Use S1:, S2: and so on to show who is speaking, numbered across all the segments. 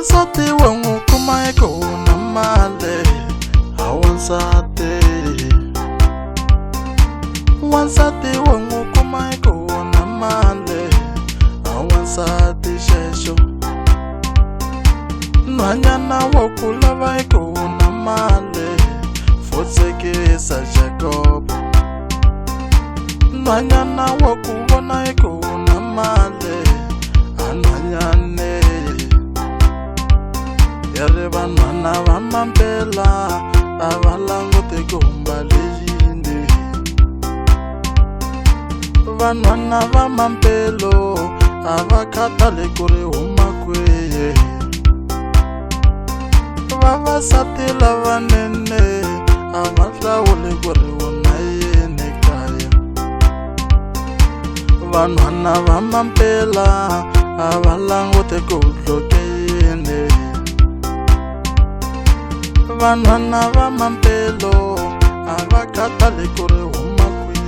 S1: wansati wangu kuma eko na male wansati wangu kuma eko na male wansati shesho nwanyana wakulava eko na male fotseke sa Jacob nwanyana wakubona eko na male ananyane yare vanwana va mampela avalangote gomba leyinde vanwana va mampelo avakhatale kuri huma kweye vavasati lavanene avahlawule kuri wona yene kaya vanwana va mampela avalangote kodlokeyene vanwana va mampelo avakhatale kuri huma kwiye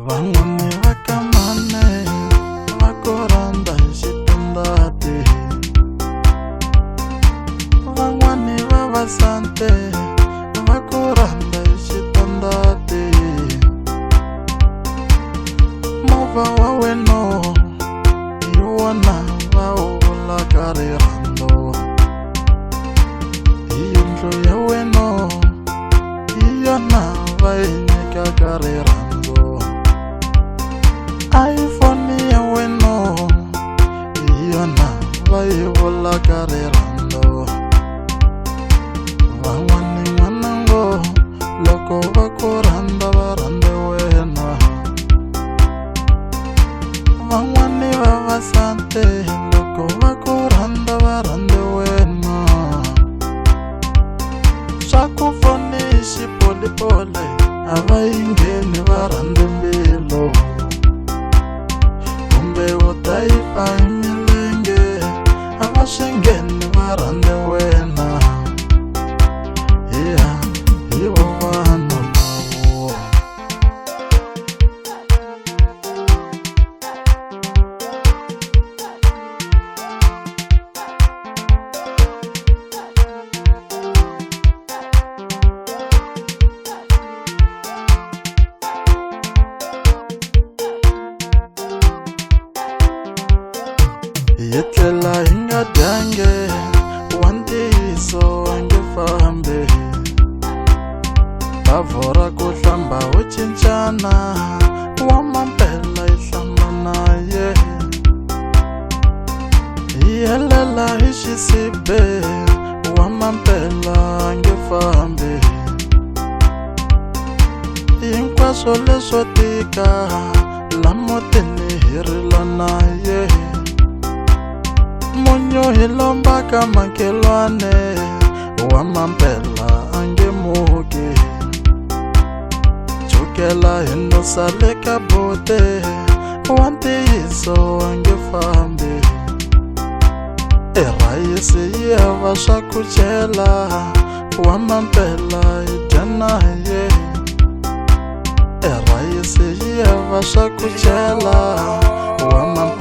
S1: van'wani va kamane va koranda hi xitandati van'wani vavasante va koranda hi xitandati movha wa wena hi wona va wu vulaka rirhandzu hi yindlu ya wena hi yona va yi nyikaka rirhandzu iPhone ya wena hi yona va yi vulaka rirhandzu van'wani n'wanango loko va ku rhandza va rhandze wena van'wani vavasati loko va ku rhandza va rhandze wena swa ku foni hi xipolipole a va yi ngheni va rhandze mbilu utayipa hi milenge a va swingeni va rhandze wena hi vo vanhu lavo hi tlela hi nga dyange wa ntiyiso nge fambe bavhora ku hlamba wo cincana wa mampela hi hlamba naye hi helela hi xisibe wa mampela nge fambe hinkwaswo leswo tika la mutini hi rila naye munyo hi lomba ka makelwane wa mampela ange muki chukela hi nusa le ka bote wa ntiyiso ange fambi rhayisi yi hava swa ku chela wa mampela hi dya naye rhayisi yi hava swa ku chela wa mampela